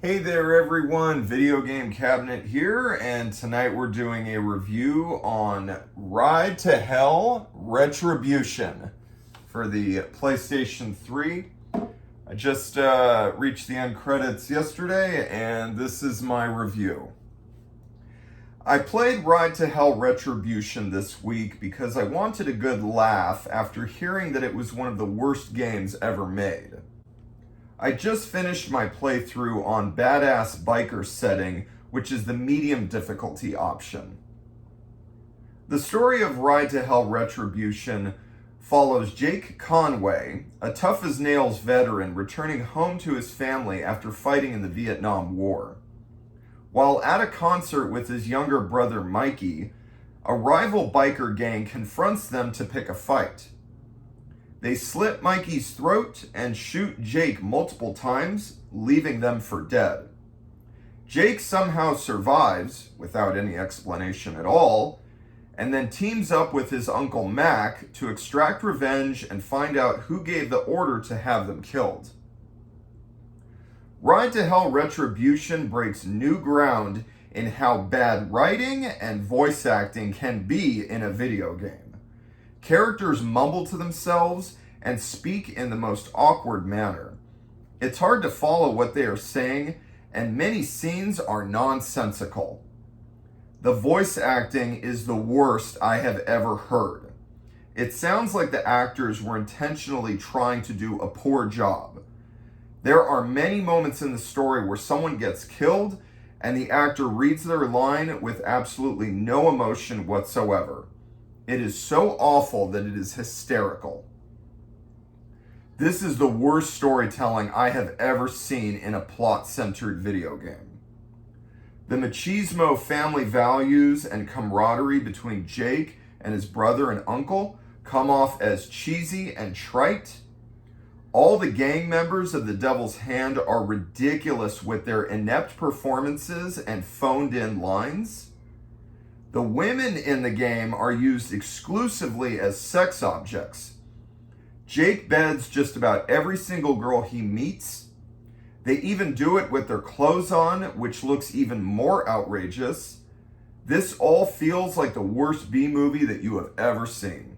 Hey there everyone, Videogame Cabinet here, and tonight we're doing a review on Ride to Hell Retribution for the PlayStation 3. I just reached the end credits yesterday, and this is my review. I played Ride to Hell Retribution this week because I wanted a good laugh after hearing that it was one of the worst games ever made. I just finished my playthrough on Badass Biker setting, which is the medium difficulty option. The story of Ride to Hell Retribution follows Jake Conway, a tough-as-nails veteran returning home to his family after fighting in the Vietnam War. While at a concert with his younger brother Mikey, a rival biker gang confronts them to pick a fight. They slit Mikey's throat and shoot Jake multiple times, leaving them for dead. Jake somehow survives, without any explanation at all, and then teams up with his uncle Mac to extract revenge and find out who gave the order to have them killed. Ride to Hell Retribution breaks new ground in how bad writing and voice acting can be in a video game. Characters mumble to themselves and speak in the most awkward manner. It's hard to follow what they are saying, and many scenes are nonsensical. The voice acting is the worst I have ever heard. It sounds like the actors were intentionally trying to do a poor job. There are many moments in the story where someone gets killed, and the actor reads their line with absolutely no emotion whatsoever. It is so awful that it is hysterical. This is the worst storytelling I have ever seen in a plot-centered video game. The machismo family values and camaraderie between Jake and his brother and uncle come off as cheesy and trite. All the gang members of the Devil's Hand are ridiculous with their inept performances and phoned-in lines. The women in the game are used exclusively as sex objects. Jake beds just about every single girl he meets. They even do it with their clothes on, which looks even more outrageous. This all feels like the worst B-movie that you have ever seen.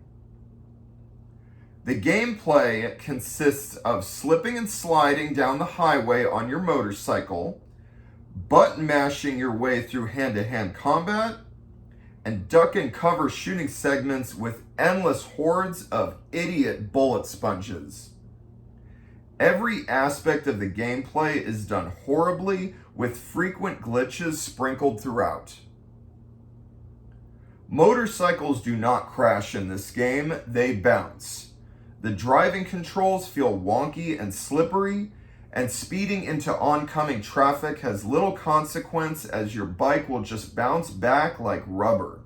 The gameplay consists of slipping and sliding down the highway on your motorcycle, button mashing your way through hand-to-hand combat, and duck and cover shooting segments with endless hordes of idiot bullet sponges. Every aspect of the gameplay is done horribly, with frequent glitches sprinkled throughout. Motorcycles do not crash in this game, they bounce. The driving controls feel wonky and slippery, and speeding into oncoming traffic has little consequence as your bike will just bounce back like rubber.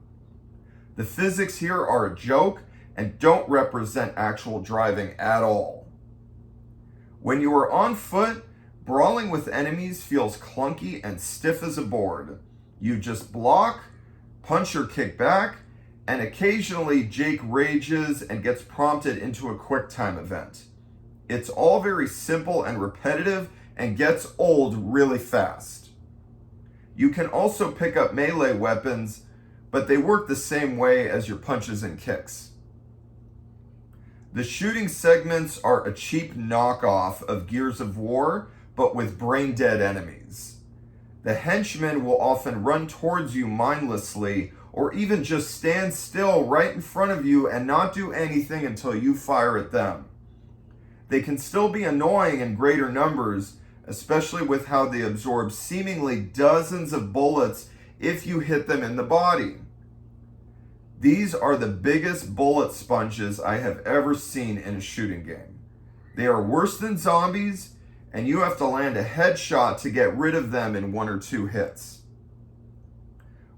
The physics here are a joke and don't represent actual driving at all. When you are on foot, brawling with enemies feels clunky and stiff as a board. You just block, punch or kick back, and occasionally Jake rages and gets prompted into a QuickTime event. It's all very simple and repetitive and gets old really fast. You can also pick up melee weapons, but they work the same way as your punches and kicks. The shooting segments are a cheap knockoff of Gears of War, but with brain-dead enemies. The henchmen will often run towards you mindlessly, or even just stand still right in front of you and not do anything until you fire at them. They can still be annoying in greater numbers, especially with how they absorb seemingly dozens of bullets if you hit them in the body. These are the biggest bullet sponges I have ever seen in a shooting game. They are worse than zombies, and you have to land a headshot to get rid of them in 1 or 2 hits.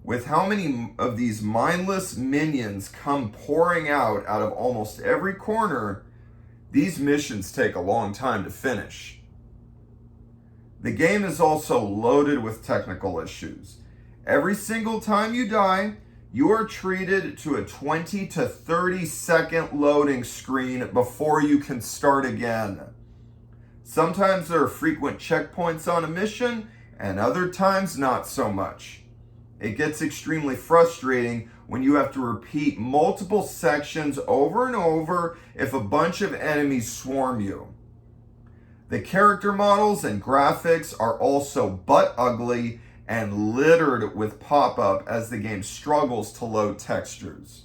With how many of these mindless minions come pouring out of almost every corner, these missions take a long time to finish. The game is also loaded with technical issues. Every single time you die, you are treated to a 20 to 30 second loading screen before you can start again. Sometimes there are frequent checkpoints on a mission, and other times not so much. It gets extremely frustrating when you have to repeat multiple sections over and over if a bunch of enemies swarm you. The character models and graphics are also butt ugly and littered with pop-up as the game struggles to load textures.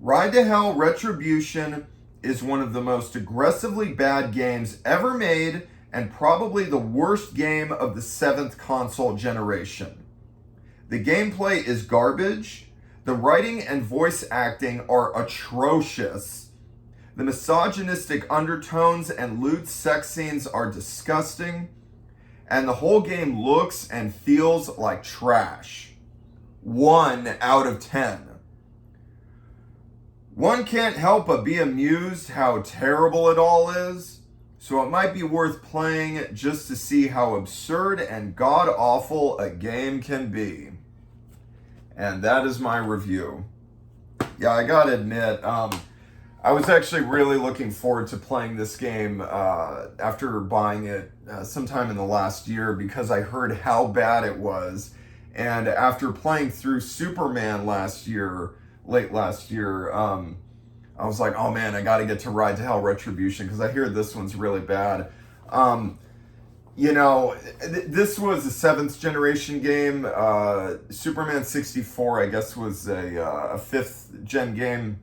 Ride to Hell Retribution is one of the most aggressively bad games ever made and probably the worst game of the 7th console generation. The gameplay is garbage. The writing and voice acting are atrocious. The misogynistic undertones and lewd sex scenes are disgusting. And the whole game looks and feels like trash. 1 out of 10. One can't help but be amused how terrible it all is, so it might be worth playing just to see how absurd and god-awful a game can be. And that is my review. Yeah, I gotta admit, I was actually really looking forward to playing this game after buying it sometime in the last year because I heard how bad it was. And after playing through Superman late last year, I was like, oh man, I gotta get to Ride to Hell Retribution because I hear this one's really bad. This was a 7th generation game. Superman 64, I guess, was a 5th gen game.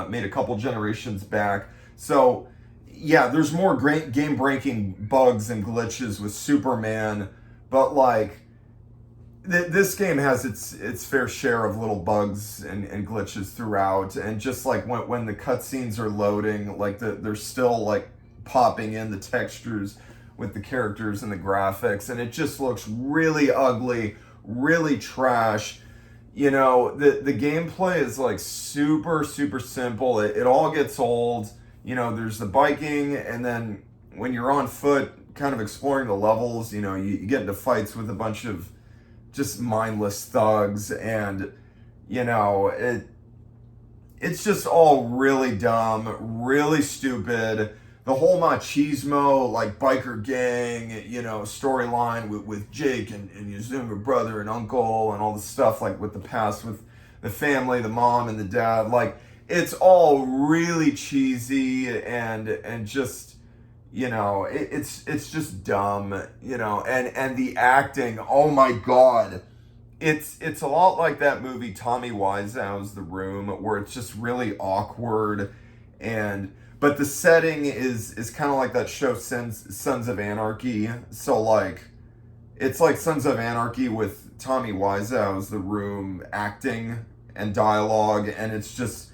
Made a couple generations back. So, yeah, there's more great game-breaking bugs and glitches with Superman, but like, this game has its fair share of little bugs and glitches throughout, and just like when the cutscenes are loading, like they're still like popping in the textures with the characters and the graphics, and it just looks really ugly, really trash. You know, the gameplay is like super simple. It all gets old. You know, there's the biking, and then when you're on foot kind of exploring the levels, you know, you get into fights with a bunch of just mindless thugs, and you know, it's just all really dumb, really stupid. The whole machismo, like biker gang, you know, storyline with Jake and his younger brother and uncle and all the stuff like with the past with the family, the mom and the dad, like it's all really cheesy and just, you know, it's just dumb, you know, and the acting, oh my god. It's a lot like that movie Tommy Wiseau's The Room, where it's just really awkward, but the setting is kind of like that show Sons of Anarchy. So like, it's like Sons of Anarchy with Tommy Wiseau's The Room acting and dialogue, and it's just,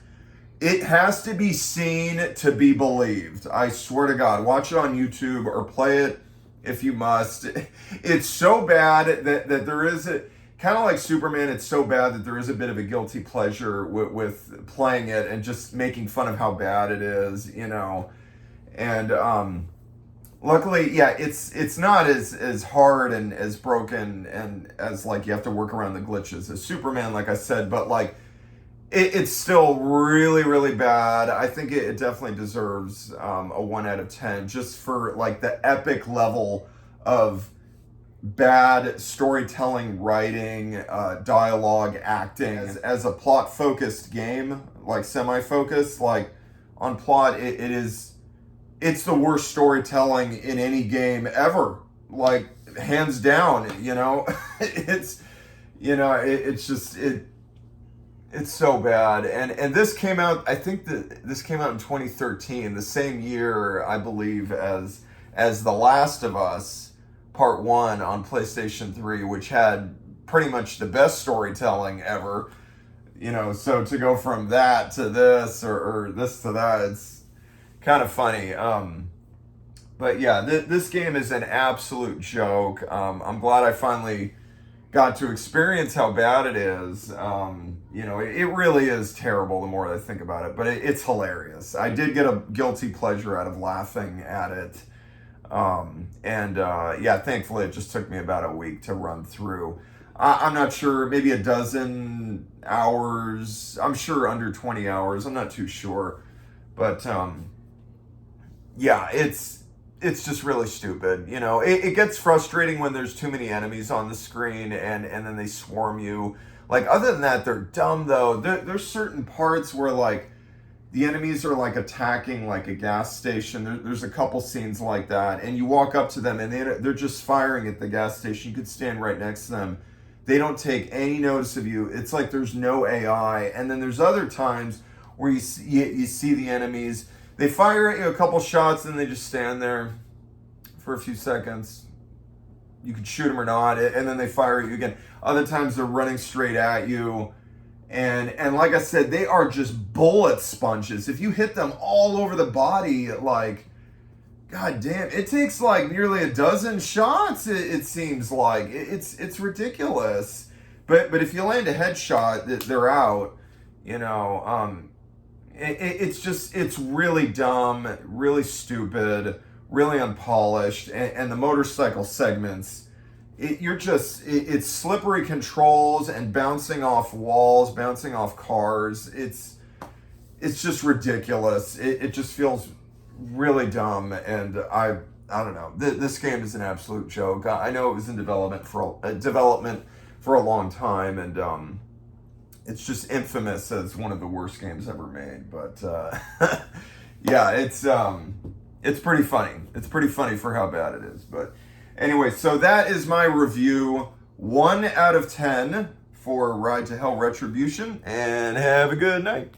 it has to be seen to be believed. I swear to God, watch it on YouTube or play it if you must. It's so bad that there is a, kind of like Superman, it's so bad that there is a bit of a guilty pleasure with playing it and just making fun of how bad it is, you know. And luckily, yeah, it's not as hard and as broken and as like you have to work around the glitches as Superman, like I said, but like it's still really bad. I think it definitely deserves a 1 out of 10 just for like the epic level of bad storytelling, writing, dialogue, acting. As a plot-focused game, like semi-focused, like on plot, it's the worst storytelling in any game ever. Like, hands down, you know? It's so bad. And this came out, I think this came out in 2013, the same year, I believe, as The Last of Us Part 1 on PlayStation 3, which had pretty much the best storytelling ever. You know, so to go from that to this or this to that, it's kind of funny. But yeah, this game is an absolute joke. I'm glad I finally got to experience how bad it is. You know, it really is terrible the more I think about it, but it's hilarious. I did get a guilty pleasure out of laughing at it. Yeah, thankfully it just took me about a week to run through. I'm not sure, maybe a dozen hours. I'm sure under 20 hours. I'm not too sure. But yeah, it's just really stupid. You know, it gets frustrating when there's too many enemies on the screen and then they swarm you. Like, other than that, they're dumb though. There's certain parts where like the enemies are like attacking like a gas station. There's a couple scenes like that, and you walk up to them and they're just firing at the gas station. You could stand right next to them. They don't take any notice of you. It's like there's no AI. And then there's other times where you see the enemies. They fire at you a couple shots and they just stand there for a few seconds. You can shoot them or not, and then they fire at you again. Other times they're running straight at you. And like I said, they are just bullet sponges. If you hit them all over the body, like, god damn, it takes like nearly a dozen shots, it seems like. It's ridiculous. But if you land a headshot, they're out. You know, it's really dumb, really stupid, really unpolished, and the motorcycle segments. It's slippery controls and bouncing off walls, bouncing off cars. It's just ridiculous. It just feels really dumb, and I don't know. This game is an absolute joke. I know it was in development for a long time, and it's just infamous as one of the worst games ever made. But yeah, it's pretty funny. It's pretty funny for how bad it is. But anyway, so that is my review. 1 out of 10 for Ride to Hell Retribution, and have a good night.